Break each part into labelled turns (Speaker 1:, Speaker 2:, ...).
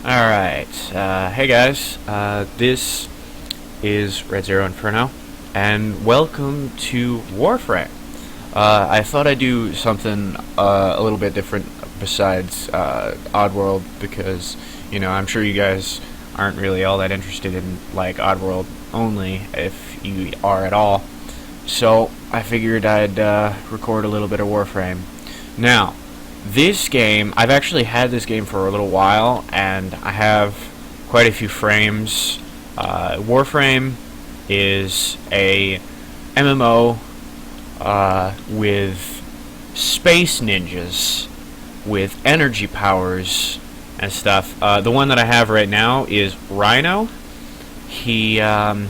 Speaker 1: Alright, hey guys, this is Red Zero Inferno, and welcome to Warframe. I thought I'd do something a little bit different besides Oddworld, because, I'm sure you guys aren't really all that interested in, like, Oddworld only, if you are at all. So, I figured I'd record a little bit of Warframe. Now, this game, I've actually had this game for a little while, and I have quite a few frames. Warframe is a MMO with space ninjas, with energy powers and stuff. The one that I have right now is Rhino. He's a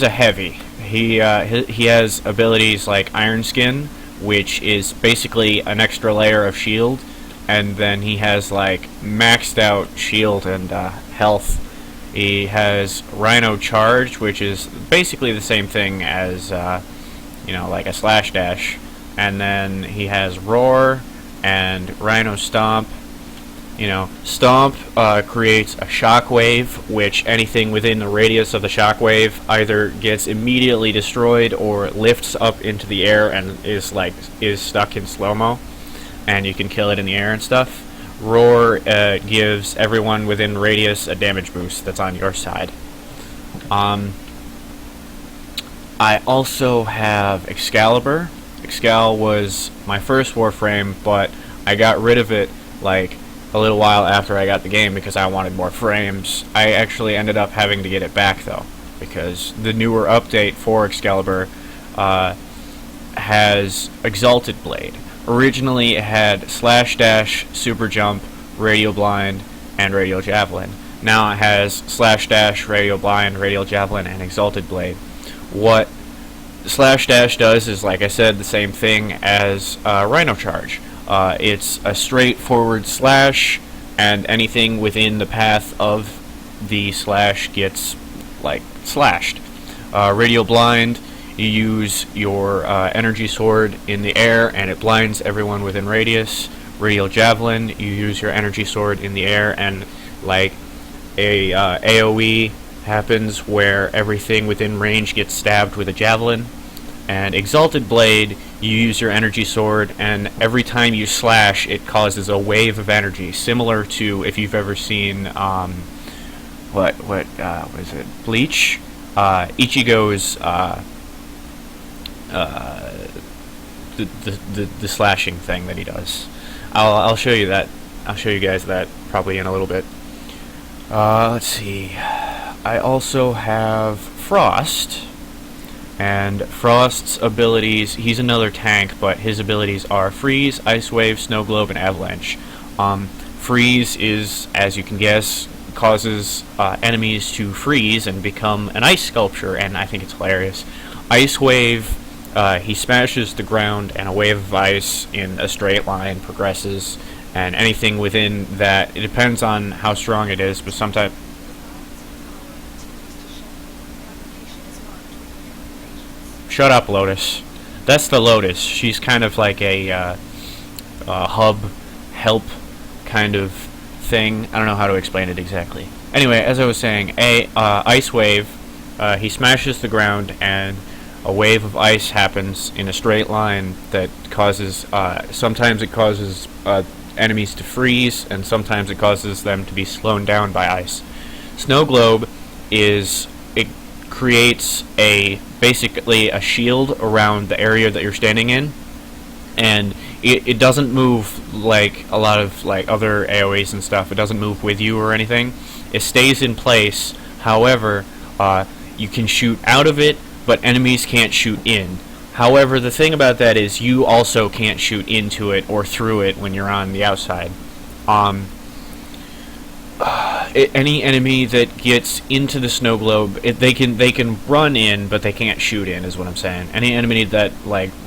Speaker 1: heavy. He has abilities like Iron Skin, which is basically an extra layer of shield, and then he has like maxed out shield and health. He has Rhino Charge, which is basically the same thing as like a slash dash, and then he has Roar and Rhino Stomp. Stomp creates a shockwave, which anything within the radius of the shockwave either gets immediately destroyed or lifts up into the air and is stuck in slow-mo, and you can kill it in the air and stuff. Roar gives everyone within radius a damage boost that's on your side. I also have Excalibur. Excal was my first Warframe, but I got rid of it a little while after I got the game because I wanted more frames. I actually ended up having to get it back though, because the newer update for Excalibur has Exalted Blade. Originally it had Slash Dash, Super Jump, Radial Blind, and Radial Javelin. Now it has Slash Dash, Radial Blind, Radial Javelin, and Exalted Blade. What Slash Dash does is, like I said, the same thing as Rhino Charge. It's a straightforward slash, and anything within the path of the slash gets, slashed. Radial Blind, you use your energy sword in the air, and it blinds everyone within radius. Radial Javelin, you use your energy sword in the air, and, a AoE happens where everything within range gets stabbed with a javelin. And Exalted Blade, you use your energy sword, and every time you slash, it causes a wave of energy, similar to if you've ever seen what is it? Bleach. Ichigo's the slashing thing that he does. I'll show you that. I'll show you guys that probably in a little bit. Let's see. I also have Frost. And Frost's abilities, he's another tank, but his abilities are Freeze, Ice Wave, Snow Globe, and Avalanche. Freeze is, as you can guess, causes enemies to freeze and become an ice sculpture, and I think it's hilarious. Ice Wave, he smashes the ground, and a wave of ice in a straight line progresses, and anything within that, it depends on how strong it is, but sometimes... Shut up, Lotus. That's the Lotus. She's kind of like a hub, help kind of thing. I don't know how to explain it exactly. Anyway, as I was saying, Ice Wave, he smashes the ground, and a wave of ice happens in a straight line that causes, sometimes it causes enemies to freeze, and sometimes it causes them to be slowed down by ice. Snow Globe creates basically a shield around the area that you're standing in, and it doesn't move like a lot of other AoEs and stuff. It doesn't move with you or anything. It stays in place. However, you can shoot out of it, but enemies can't shoot in. However, the thing about that is you also can't shoot into it or through it when you're on the outside. Any enemy that gets into the snow globe, they can run in, but they can't shoot in, is what I'm saying. Any enemy that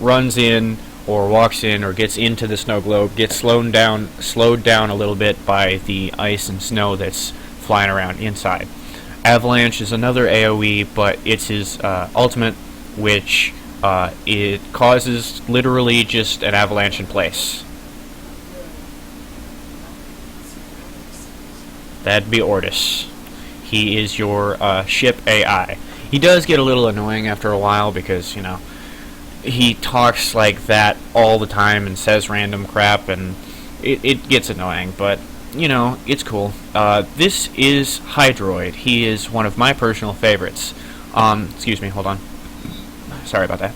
Speaker 1: runs in or walks in or gets into the snow globe gets slowed down a little bit by the ice and snow that's flying around inside. Avalanche is another AoE, but it's his ultimate, which it causes literally just an avalanche in place. That'd be Ortis. He is your ship AI. He does get a little annoying after a while because, you know, he talks like that all the time and says random crap, and it gets annoying, but, you know, it's cool. This is Hydroid. He is one of my personal favorites. Excuse me, hold on. Sorry about that.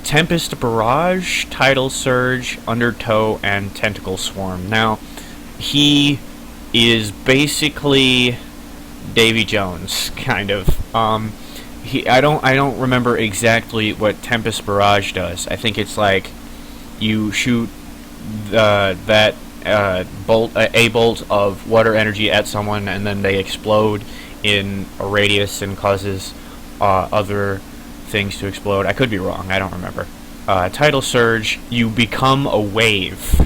Speaker 1: Tempest Barrage, Tidal Surge, Undertow, and Tentacle Swarm. Now, he is basically Davy Jones, kind of. I don't remember exactly what Tempest Barrage does. I think it's like you shoot that bolt of water energy at someone, and then they explode in a radius and causes other things to explode. I could be wrong. I don't remember. Tidal Surge, you become a wave.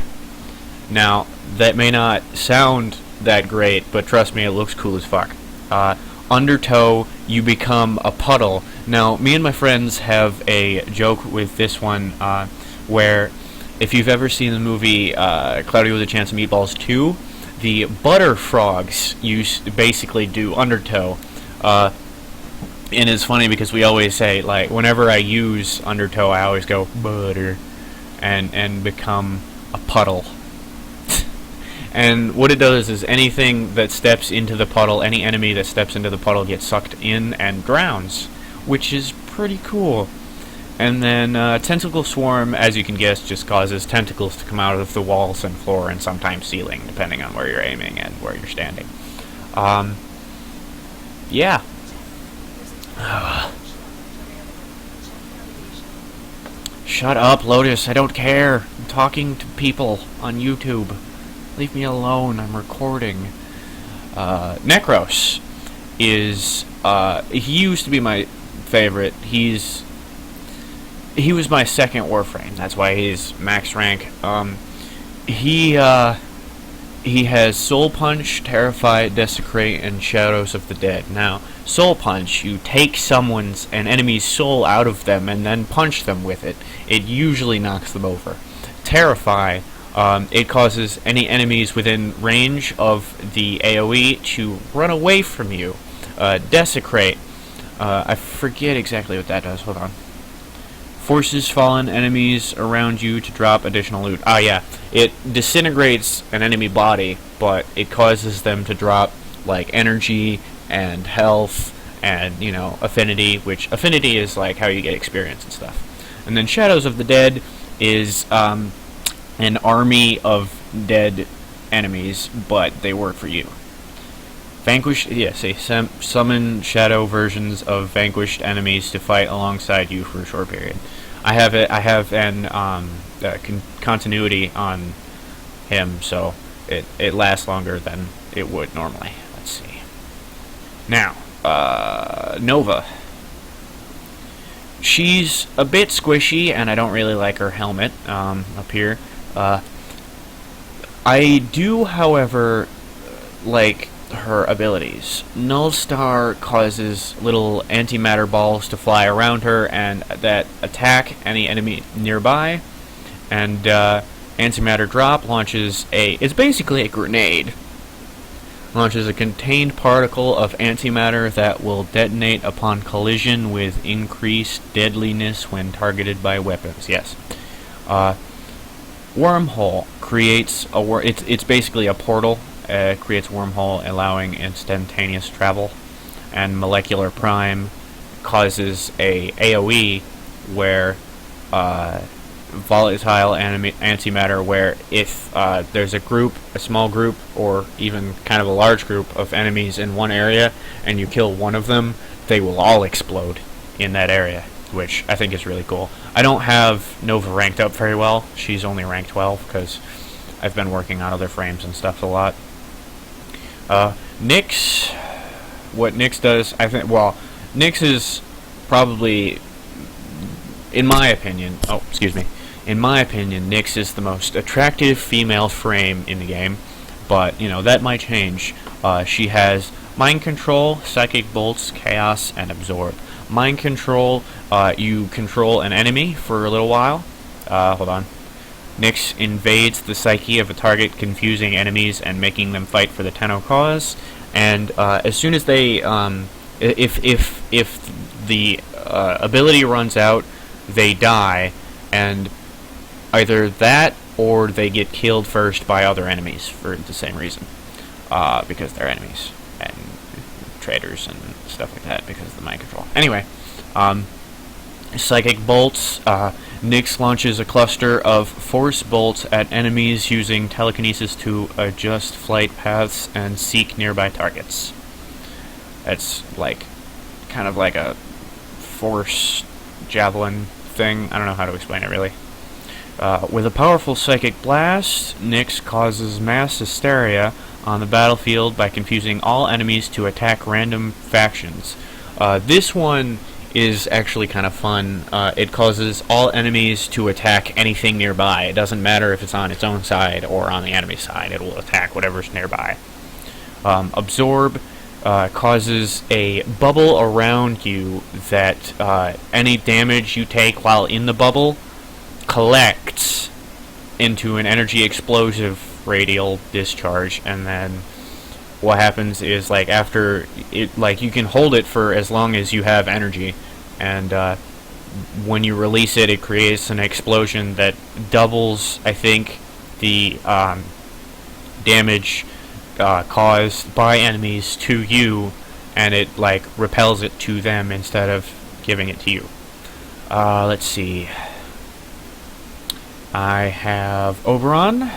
Speaker 1: Now, that may not sound that great, but trust me, it looks cool as fuck. Undertow, you become a puddle. Now, me and my friends have a joke with this one, where if you've ever seen the movie Cloudy with a Chance of Meatballs 2, the butter frogs basically do Undertow. And it's funny because we always say, like, whenever I use Undertow, I always go butter and become a puddle. And what it does is anything that steps into the puddle, any enemy that steps into the puddle gets sucked in and drowns, which is pretty cool. And then Tentacle Swarm, as you can guess, just causes tentacles to come out of the walls and floor and sometimes ceiling, depending on where you're aiming and where you're standing. Yeah. Shut up, Lotus. I don't care. I'm talking to people on YouTube. Leave me alone. I'm recording. Necros is, he used to be my favorite. He was my second Warframe. That's why he's max rank. He has Soul Punch, Terrify, Desecrate, and Shadows of the Dead. Now, Soul Punch, you take an enemy's soul out of them and then punch them with it. It usually knocks them over. Terrify, it causes any enemies within range of the AoE to run away from you. Desecrate, I forget exactly what that does. Hold on. Forces fallen enemies around you to drop additional loot. Yeah. It disintegrates an enemy body, but it causes them to drop, like, energy and health and, you know, affinity, which affinity is, like, how you get experience and stuff. And then Shadows of the Dead is, an army of dead enemies, but they work for you. Vanquished, summon shadow versions of vanquished enemies to fight alongside you for a short period. I have an continuity on him, so it lasts longer than it would normally. Let's see. Now, Nova. She's a bit squishy, and I don't really like her helmet up here. I do, however, like her abilities. Nullstar causes little antimatter balls to fly around her and that attack any enemy nearby, and antimatter drop launches it's basically a grenade. Launches a contained particle of antimatter that will detonate upon collision with increased deadliness when targeted by weapons. Yes. Wormhole creates it's basically a portal. Creates wormhole, allowing instantaneous travel. And Molecular Prime causes a AoE where volatile antimatter, where if there's a small group, or even kind of a large group of enemies in one area, and you kill one of them, they will all explode in that area, which I think is really cool. I don't have Nova ranked up very well. She's only ranked 12 because I've been working on other frames and stuff a lot. Nyx, what Nyx does, Nyx is probably, in my opinion, Nyx is the most attractive female frame in the game, but, you know, that might change. She has Mind Control, Psychic Bolts, Chaos, and Absorb. Mind Control, you control an enemy for a little while. Hold on. Nyx invades the psyche of a target, confusing enemies and making them fight for the Tenno cause. And as soon as they, if the ability runs out, they die, and either that or they get killed first by other enemies for the same reason, because they're enemies and traitors and stuff like that because of the mind control. Anyway, psychic bolts. Nyx launches a cluster of force bolts at enemies using telekinesis to adjust flight paths and seek nearby targets. It's like kind of like a force javelin thing. I don't know how to explain it really. With a powerful psychic blast, Nyx causes mass hysteria on the battlefield by confusing all enemies to attack random factions. This one is actually kind of fun. It causes all enemies to attack anything nearby. It doesn't matter if it's on its own side or on the enemy side. It will attack whatever's nearby. Absorb causes a bubble around you that any damage you take while in the bubble collects into an energy explosive radial discharge, and then what happens is, like, after it, like, you can hold it for as long as you have energy, and when you release it, it creates an explosion that doubles, I think, the damage caused by enemies to you, and it, like, repels it to them instead of giving it to you. Let's see. I have Oberon.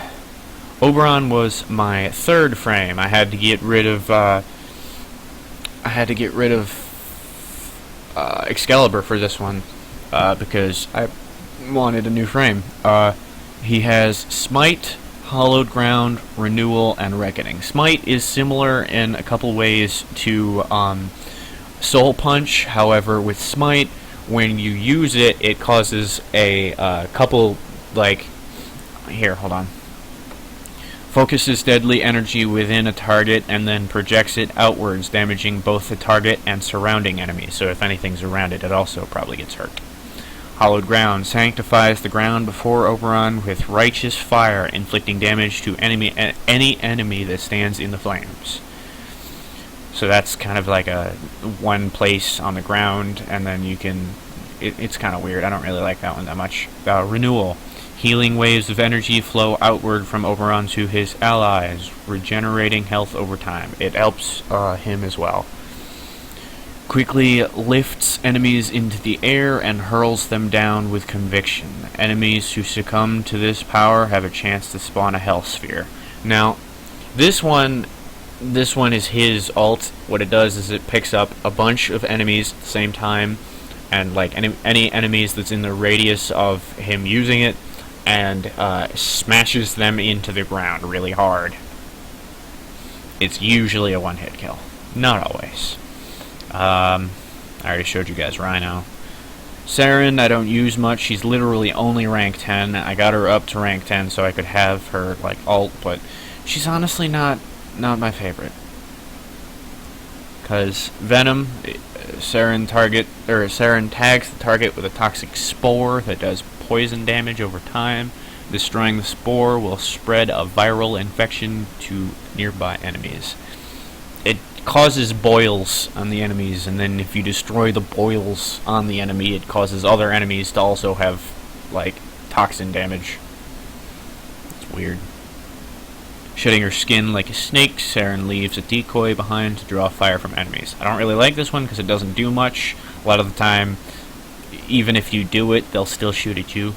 Speaker 1: Oberon was my third frame. I had to get rid of Excalibur for this one because I wanted a new frame. He has Smite, Hallowed Ground, Renewal, and Reckoning. Smite is similar in a couple ways to Soul Punch. However, with Smite, when you use it, it causes a couple, like, here, hold on. Focuses deadly energy within a target and then projects it outwards, damaging both the target and surrounding enemies. So if anything's around it, it also probably gets hurt. Hallowed Ground sanctifies the ground before Oberon with righteous fire, inflicting damage to any enemy that stands in the flames. So that's kind of like a one place on the ground, and then you can... It's kind of weird. I don't really like that one that much. Renewal. Healing waves of energy flow outward from Oberon to his allies, regenerating health over time. It helps him as well. Quickly lifts enemies into the air and hurls them down with conviction. Enemies who succumb to this power have a chance to spawn a health sphere. Now, this one is his ult. What it does is it picks up a bunch of enemies at the same time, and like any enemies that's in the radius of him using it, and smashes them into the ground really hard. It's usually a one-hit kill. Not always. I already showed you guys Rhino. Saren, I don't use much. She's literally only rank 10. I got her up to rank 10 so I could have her, like, ult, but she's honestly not my because Venom, Saren tags the target with a toxic spore that does poison damage over time. Destroying the spore will spread a viral infection to nearby enemies. It causes boils on the enemies, and then if you destroy the boils on the enemy, it causes other enemies to also have, like, toxin damage. It's weird. Shedding her skin like a snake, Saren leaves a decoy behind to draw fire from enemies. I don't really like this one because it doesn't do much. A lot of the time, even if you do it, they'll still shoot at you.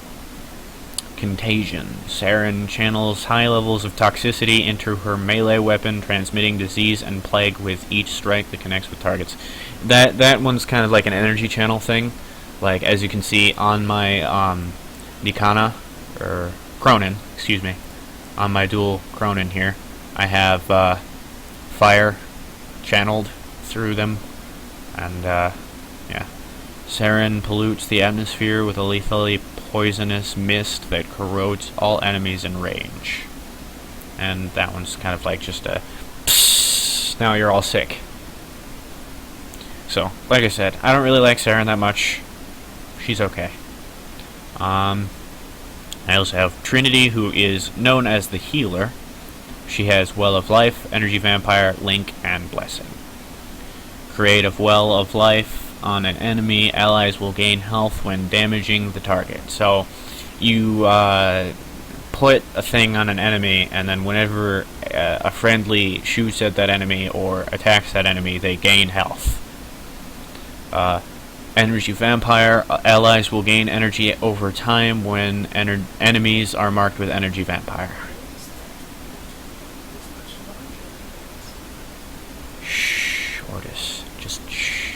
Speaker 1: Contagion. Saren channels high levels of toxicity into her melee weapon, transmitting disease and plague with each strike that connects with targets. That one's kind of like an energy channel thing. Like, as you can see on my Nikana, or Cronin, excuse me, on my dual Cronin here, I have fire channeled through them, and yeah. Saren pollutes the atmosphere with a lethally poisonous mist that corrodes all enemies in range. And that one's kind of like just a psst, now you're all sick. So, like I said, I don't really like Saren that much. She's okay. I also have Trinity, who is known as the healer. She has Well of Life, Energy Vampire, Link, and Blessing. Create a Well of Life on an enemy. Allies will gain health when damaging the target. So you put a thing on an enemy, and then whenever a friendly shoots at that enemy or attacks that enemy, they gain health. Energy Vampire. Allies will gain energy over time when enemies are marked with Energy Vampire. Shh, Ortis. Just shh.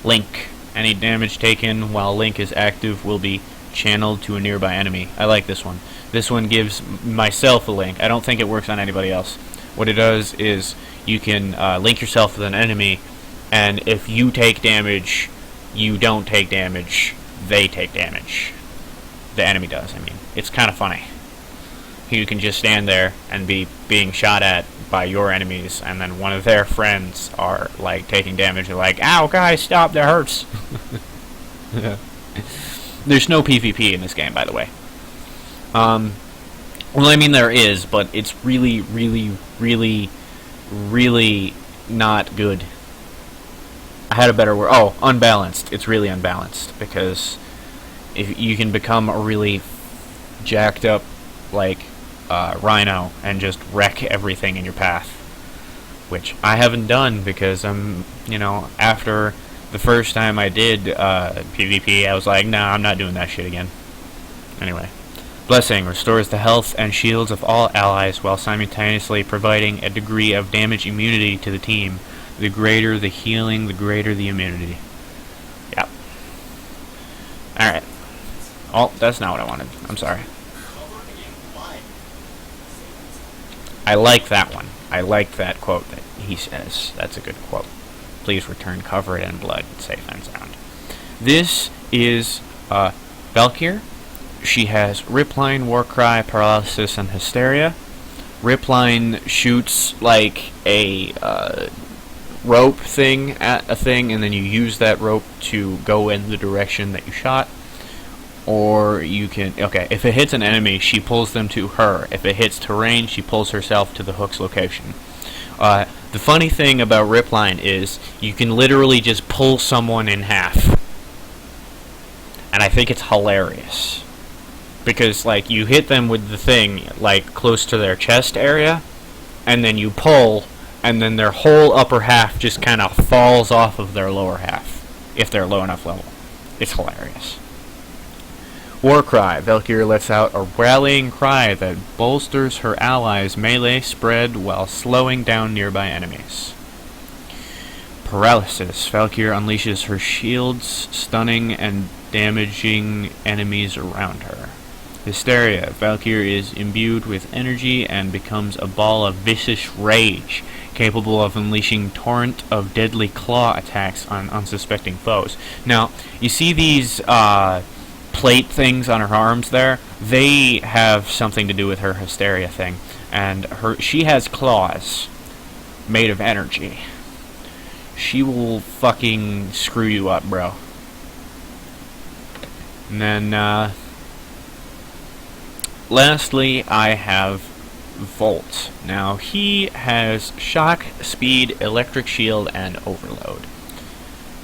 Speaker 1: Link. Any damage taken while Link is active will be channeled to a nearby enemy. I like this one. This one gives myself a link. I don't think it works on anybody else. What it does is you can link yourself with an enemy, and if you take damage, you don't take damage, they take damage. The enemy does, I mean. It's kind of funny. You can just stand there and be being shot at by your enemies, and then one of their friends are like taking damage. They're like, ow, guys, stop, that hurts. There's no PvP in this game, by the way. Well, I mean, there is, but it's really, really, really, really not good. I had a better word. Oh, unbalanced. It's really unbalanced, because if you can become a really jacked up, like, rhino and just wreck everything in your path, which I haven't done because I'm, you know, after the first time I did PvP, I was like, nah, I'm not doing that shit again. Anyway. Blessing restores the health and shields of all allies while simultaneously providing a degree of damage immunity to the team. The greater the healing, the greater the immunity. Yep. Alright. Oh, that's not what I wanted. I'm sorry. I like that one. I like that quote that he says. That's a good quote. Please return covered in blood, safe and sound. This is Valkyr. She has Ripline, Warcry, Paralysis, and Hysteria. Ripline shoots like a rope thing at a thing, and then you use that rope to go in the direction that you shot. Or you can... Okay, if it hits an enemy, she pulls them to her. If it hits terrain, she pulls herself to the hook's location. The funny thing about Ripline is you can literally just pull someone in half. And I think it's hilarious. Because, like, you hit them with the thing, like, close to their chest area, and then you pull, and then their whole upper half just kind of falls off of their lower half, if they're low enough level. It's hilarious. Warcry. Valkyr lets out a rallying cry that bolsters her allies' melee spread while slowing down nearby enemies. Paralysis. Valkyr unleashes her shields, stunning and damaging enemies around her. Hysteria. Valkyr is imbued with energy and becomes a ball of vicious rage, capable of unleashing torrent of deadly claw attacks on unsuspecting foes. Now, you see these plate things on her arms there? They have something to do with her Hysteria thing. And she has claws made of energy. She will fucking screw you up, bro. And then, lastly, I have Volt. Now, he has Shock, Speed, Electric Shield, and Overload.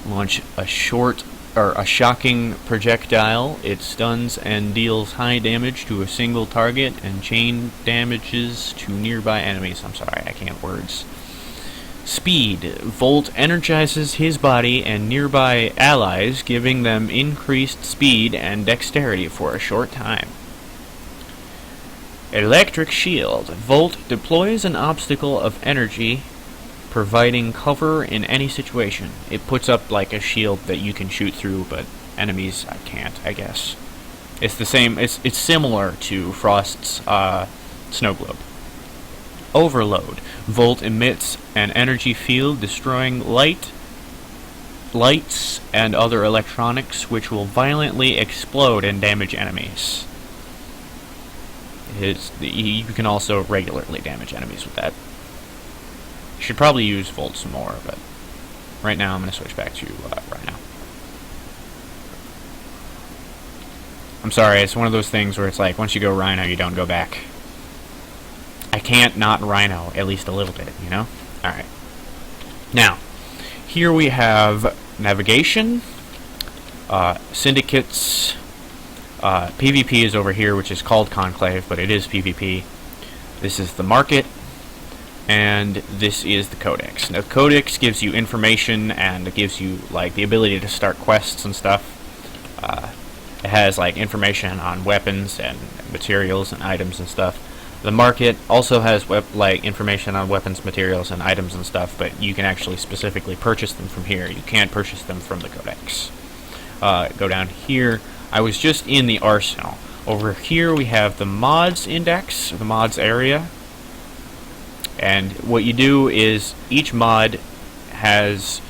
Speaker 1: Launch a shocking projectile. It stuns and deals high damage to a single target and chain damages to nearby enemies. I'm sorry, I can't words. Speed. Volt energizes his body and nearby allies, giving them increased speed and dexterity for a short time. Electric Shield. Volt deploys an obstacle of energy, providing cover in any situation. It puts up like a shield that you can shoot through, but enemies I can't, I guess. It's the same, it's similar to Frost's snow globe. Overload. Volt emits an energy field destroying lights and other electronics, which will violently explode and damage enemies. You can also regularly damage enemies with that. Should probably use Volt some more, but right now I'm going to switch back to Rhino. I'm sorry, it's one of those things where it's like, once you go Rhino, you don't go back. I can't not Rhino, at least a little bit, you know? Alright. Now, here we have navigation, syndicates, PvP is over here, which is called Conclave, but it is PvP. This is the market, and this is the codex. Now, the codex gives you information, and it gives you, like, the ability to start quests and stuff. It has, like, information on weapons and materials and items and stuff. The market also has, information on weapons, materials, and items and stuff, but you can actually specifically purchase them from here. You can't purchase them from the codex. Go down here. I was just in the arsenal. Over here we have the mods index, the mods area. And what you do is each mod has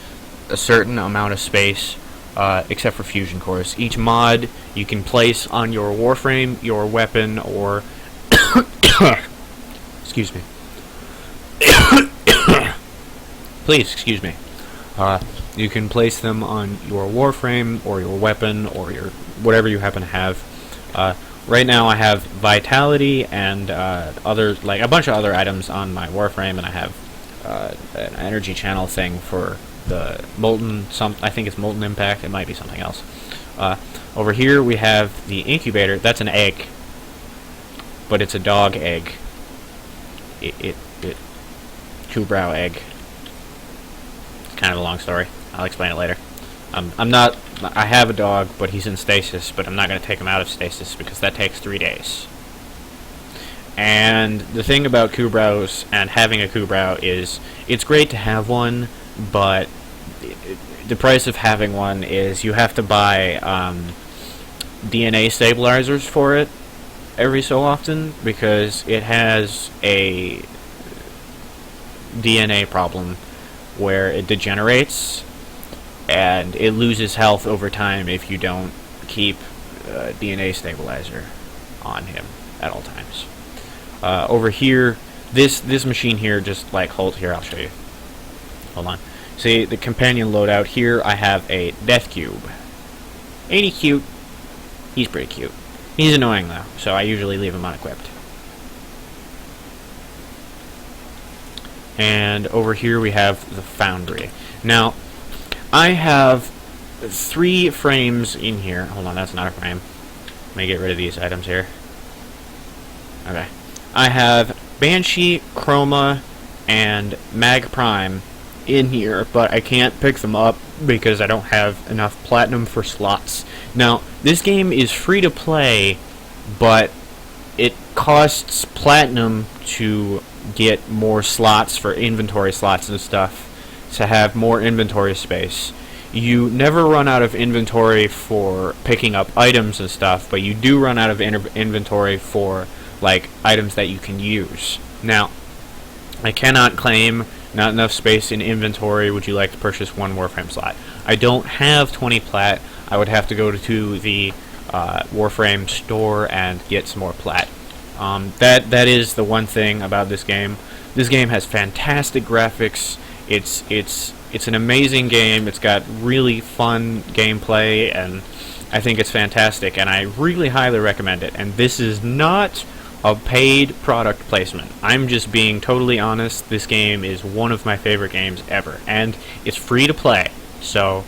Speaker 1: a certain amount of space, except for fusion cores. Each mod you can place on your Warframe, your weapon, or excuse me. Please excuse me. You can place them on your Warframe or your weapon or your whatever you happen to have. Right now I have Vitality and other, like, a bunch of other items on my Warframe, and I have an energy channel thing for the Molten, I think it's Molten Impact, it might be something else. Over here we have the incubator. That's an egg, but it's a dog egg. Two-brow egg. It's kind of a long story. I'll explain it later. I have a dog, but he's in stasis, but I'm not going to take him out of stasis because that takes 3 days. And the thing about Kubrows and having a Kubrow is it's great to have one, but the price of having one is you have to buy DNA stabilizers for it every so often because it has a DNA problem where it degenerates and it loses health over time if you don't keep a DNA stabilizer on him at all times. Over here, this machine here, just like hold here, I'll show you. Hold on. See, the companion loadout here, I have a Death Cube. Ain't he cute? He's pretty cute. He's annoying though, so I usually leave him unequipped. And over here we have the Foundry. Now, I have 3 frames in here. Hold on, that's not a frame. Let me get rid of these items here. Okay. I have Banshee, Chroma, and Mag Prime in here, but I can't pick them up because I don't have enough platinum for slots. Now, this game is free to play, but it costs platinum to get more slots for inventory slots and stuff, to have more inventory space. You never run out of inventory for picking up items and stuff, but you do run out of inventory for, like, items that you can use. Now, I cannot claim not enough space in inventory. Would you like to purchase 1 Warframe slot? I don't have 20 plat. I would have to go to the Warframe store and get some more plat. That is the one thing about this game. This game has fantastic graphics. It's an amazing game. It's got really fun gameplay, and I think it's fantastic, and I really highly recommend it. And this is not a paid product placement. I'm just being totally honest. This game is one of my favorite games ever, and it's free to play. So,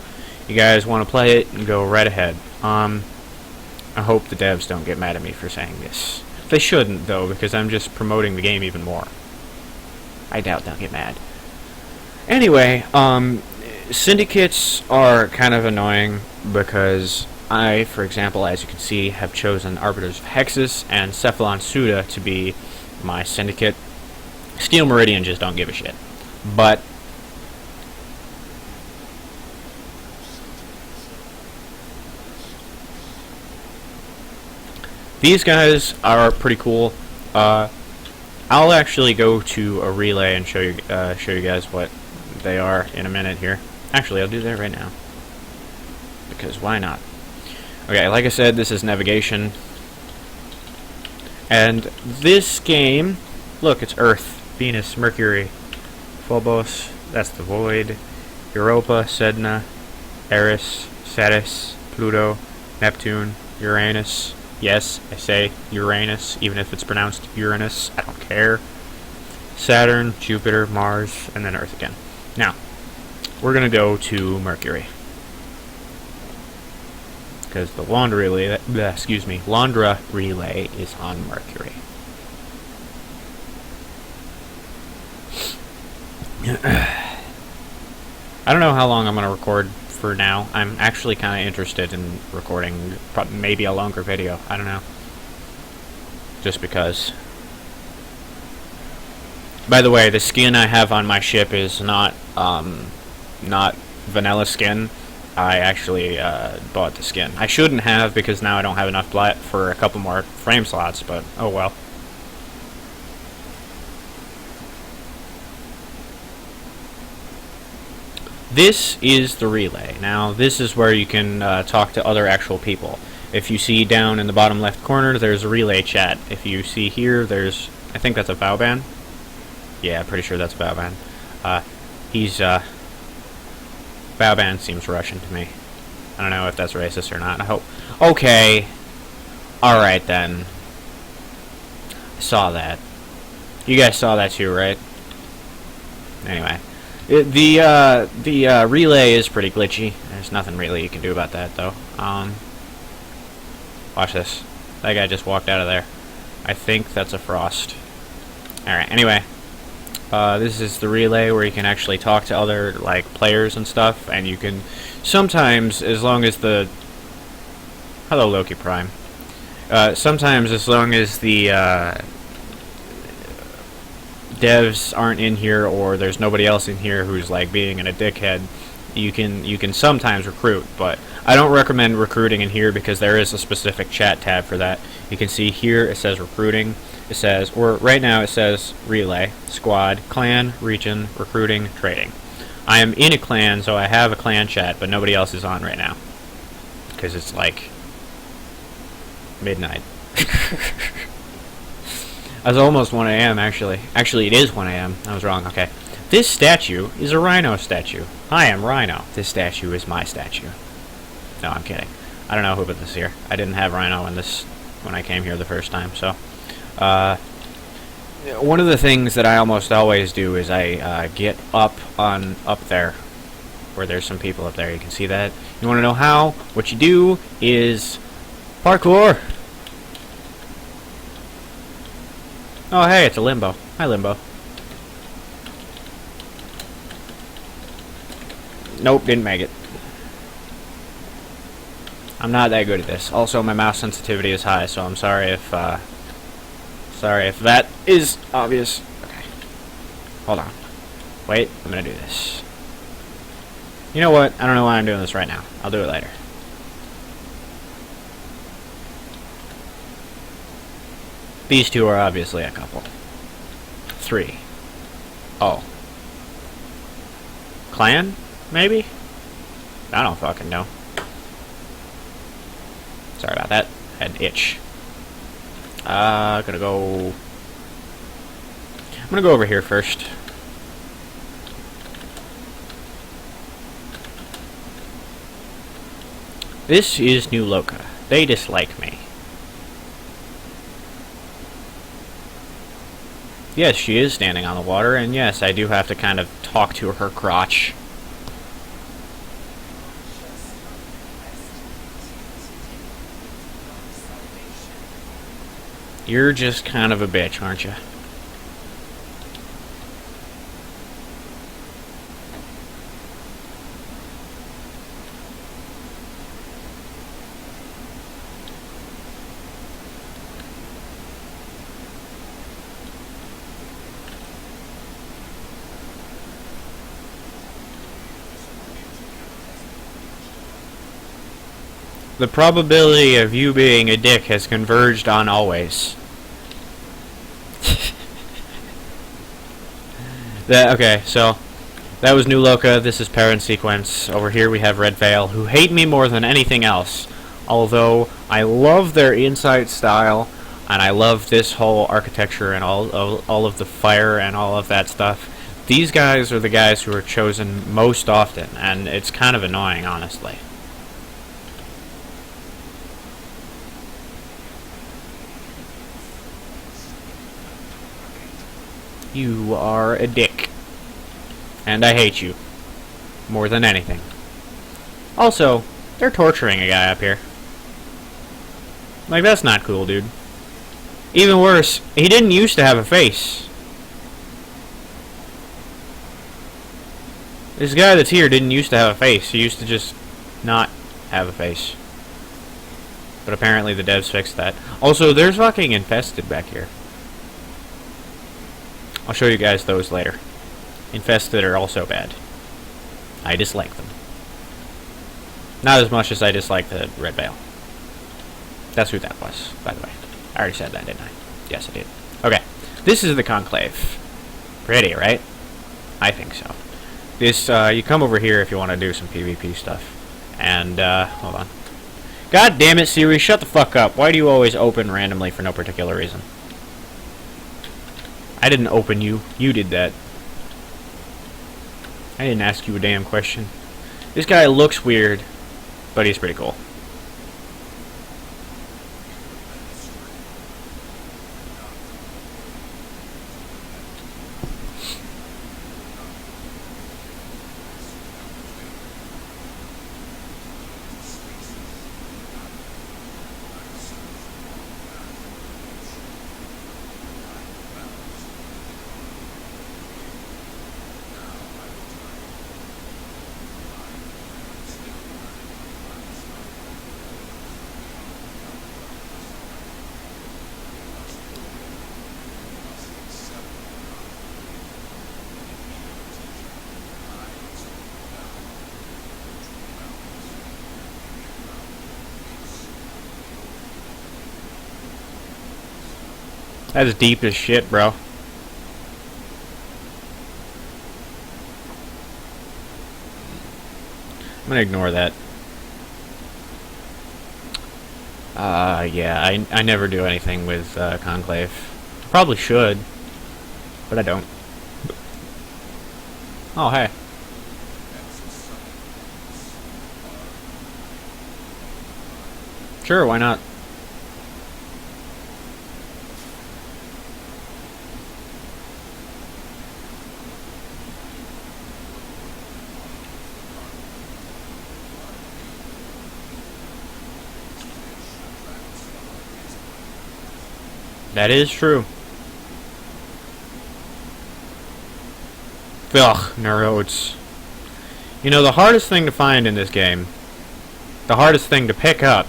Speaker 1: you guys want to play it, go right ahead. I hope the devs don't get mad at me for saying this. They shouldn't, though, because I'm just promoting the game even more. I doubt they'll get mad. Anyway, syndicates are kind of annoying because I, for example, as you can see, have chosen Arbiters of Hexus and Cephalon Suda to be my syndicate. Steel Meridian just don't give a shit. But these guys are pretty cool. I'll actually go to a relay and show you guys what they are in a minute here. Actually, I'll do that right now, because why not? Okay, like I said, this is navigation, and this game, look, it's Earth, Venus, Mercury, Phobos, that's the Void, Europa, Sedna, Eris, Ceres, Pluto, Neptune, Uranus, Yes, I say Uranus, even if it's pronounced Uranus. I don't care. Saturn, Jupiter, Mars, and then Earth again. Now, we're going to go to Mercury. Because the Laundra relay is on Mercury. I don't know how long I'm going to record for now. I'm actually kind of interested in recording maybe a longer video. I don't know. Just because. By the way, the skin I have on my ship is not vanilla skin. I actually bought the skin. I shouldn't have, because now I don't have enough for a couple more frame slots, but oh well. This is the relay. Now, this is where you can talk to other actual people. If you see down in the bottom left corner, there's a relay chat. If you see here, there's... I think that's a Vauban. Yeah, pretty sure that's Vauban. Vauban seems Russian to me. I don't know if that's racist or not. I hope... Okay. Alright, then. I saw that. You guys saw that too, right? Anyway. The relay is pretty glitchy. There's nothing really you can do about that, though. Watch this. That guy just walked out of there. I think that's a Frost. Alright, anyway. This is the relay where you can actually talk to other, like, players and stuff, and you can sometimes, as long as the... Hello, Loki Prime. Sometimes, as long as the, devs aren't in here, or there's nobody else in here who's like being a dickhead, you can sometimes recruit, but I don't recommend recruiting in here because there is a specific chat tab for that. You can see here it says recruiting, it says, or right now it says relay, squad, clan, region, recruiting, trading. I am in a clan, so I have a clan chat, but nobody else is on right now because it's like midnight. It's almost 1 a.m. actually. Actually, it is 1 a.m. I was wrong. Okay. This statue is a rhino statue. I am Rhino. This statue is my statue. No, I'm kidding. I don't know who put this here. I didn't have Rhino when I came here the first time, so... one of the things that I almost always do is I get up there, where there's some people up there. You can see that. You want to know how? What you do is... parkour! Oh, hey, it's a Limbo. Hi, Limbo. Nope, didn't make it. I'm not that good at this. Also, my mouse sensitivity is high, so I'm sorry if that is obvious. Okay. Hold on. Wait, I'm gonna do this. You know what? I don't know why I'm doing this right now. I'll do it later. These two are obviously a couple. 3. Oh. Clan? Maybe? I don't fucking know. Sorry about that. I had an itch. I'm gonna go over here first. This is New Loka. They dislike me. Yes, she is standing on the water, and yes, I do have to kind of talk to her crotch. You're just kind of a bitch, aren't you? The probability of you being a dick has converged on always. Okay, so that was New Loka. This is Parent Sequence. Over here we have Red Veil, who hate me more than anything else. Although I love their insight style, and I love this whole architecture and all of the fire and all of that stuff. These guys are the guys who are chosen most often, and it's kind of annoying, honestly. You are a dick. And I hate you. More than anything. Also, they're torturing a guy up here. Like, that's not cool, dude. Even worse, he didn't used to have a face. This guy that's here didn't used to have a face. He used to just not have a face. But apparently the devs fixed that. Also, there's fucking infested back here. I'll show you guys those later. Infested are also bad. I dislike them. Not as much as I dislike the red veil. That's who that was, by the way. I already said that, didn't I? Yes, I did. Okay. This is the Conclave. Pretty, right? I think so. This, you come over here if you want to do some PvP stuff. And, hold on. God damn it, Siri, shut the fuck up. Why do you always open randomly for no particular reason? I didn't open you. You did that. I didn't ask you a damn question. This guy looks weird, but he's pretty cool. That's deep as shit, bro. I'm gonna ignore that. Yeah, I never do anything with Conclave. I probably should, but I don't. Oh, hey. Sure, why not? That is true. Ugh, neurodes. You know, the hardest thing to find in this game, the hardest thing to pick up,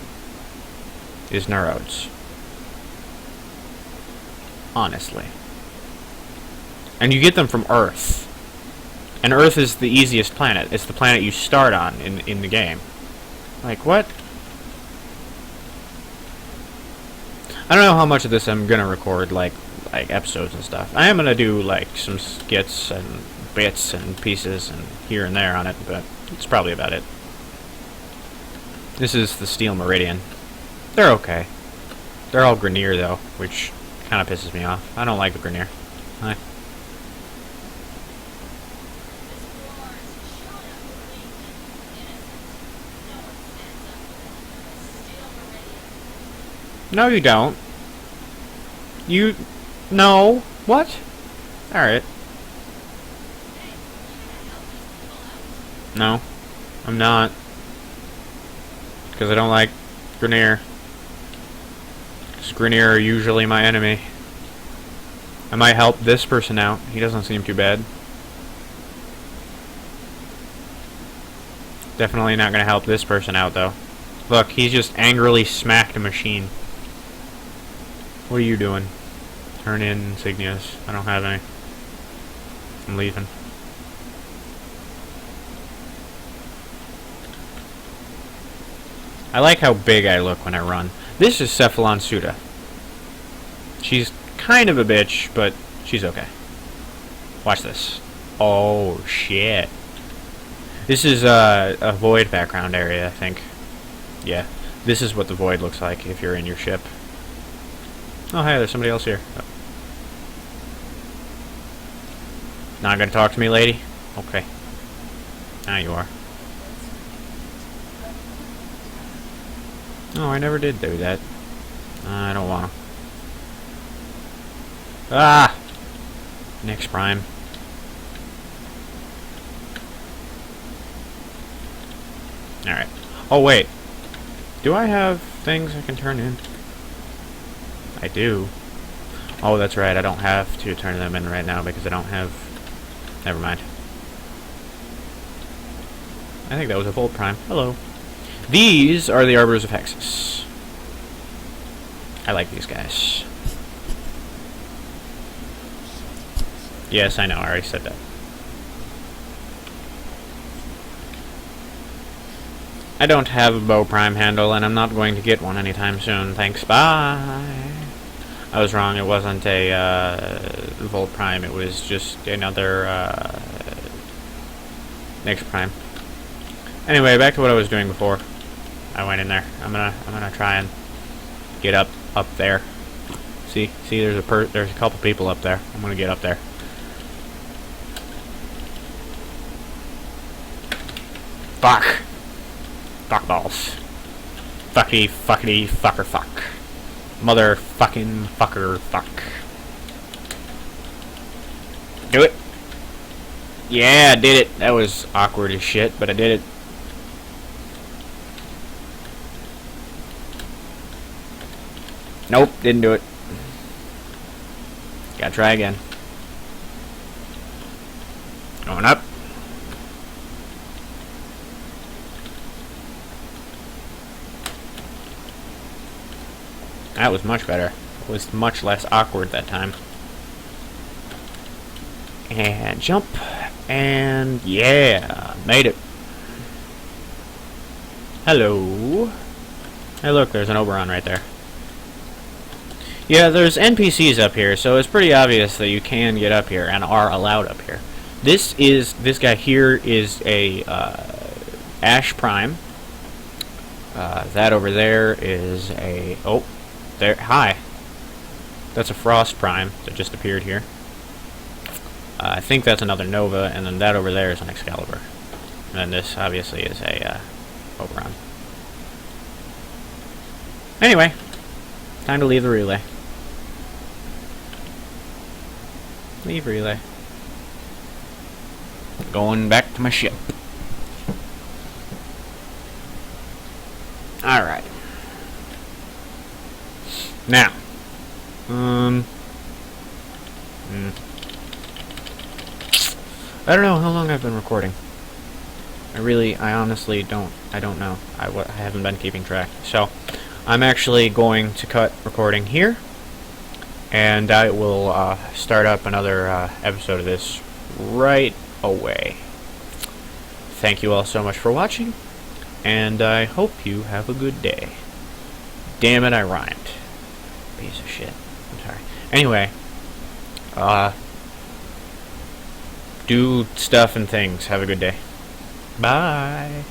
Speaker 1: is neurodes. Honestly. And you get them from Earth. And Earth is the easiest planet. It's the planet you start on in the game. Like, what? I don't know how much of this I'm gonna record, like episodes and stuff. I am gonna do, like, some skits and bits and pieces and here and there on it, but it's probably about it. This is the Steel Meridian. They're okay. They're all Grineer, though, which kind of pisses me off. I don't like the Grineer. Hi. No, you don't. You... No. What? Alright. No. I'm not. Because I don't like Grineer. Because Grineer are usually my enemy. I might help this person out. He doesn't seem too bad. Definitely not going to help this person out, though. Look, he's just angrily smacked a machine. What are you doing? Turn in insignias. I don't have any. I'm leaving. I like how big I look when I run. This is Cephalon Suda. She's kind of a bitch, but she's okay. Watch this. Oh, shit. This is a void background area, I think. Yeah. This is what the void looks like if you're in your ship. Oh, hey, there's somebody else here. Oh. Not gonna talk to me, lady? Okay. Now you are. Oh, I never did do that. I don't wanna. Ah! Next prime. Alright. Oh, wait. Do I have things I can turn in? I do. Oh, that's right. I don't have to turn them in right now because I don't have... Never mind. I think that was a Volt Prime. Hello. These are the Arbiters of Hexus. I like these guys. Yes, I know. I already said that. I don't have a bow prime handle, and I'm not going to get one anytime soon. Thanks, bye. I was wrong, it wasn't a Volt Prime, it was just another Next Prime. Anyway, back to what I was doing before I went in there. I'm gonna try and get up there. See, there's a couple people up there. I'm gonna get up there. Fuck. Fuck balls. Fuckity, fuckity, fucker, fuck. Motherfucking fucker, fuck. Do it. Yeah, I did it. That was awkward as shit, but I did it. Nope, didn't do it. Gotta try again. Going up. That was much better. It was much less awkward that time. And jump. And yeah, made it. Hello. Hey look, there's an Oberon right there. Yeah, there's NPCs up here, so it's pretty obvious that you can get up here and are allowed up here. This guy here is a Ash Prime. That over there is a... Oh, there. Hi. That's a Frost Prime that just appeared here. I think that's another Nova, and then that over there is an Excalibur. And then this, obviously, is a Oberon. Anyway, time to leave the relay. Leave relay. Going back to my ship. Alright. Now. I don't know how long I've been recording. I honestly don't know. I haven't been keeping track. So, I'm actually going to cut recording here. And I will start up another episode of this right away. Thank you all so much for watching, and I hope you have a good day. Damn it, I rhymed. Piece of shit. I'm sorry. Anyway, do stuff and things. Have a good day. Bye.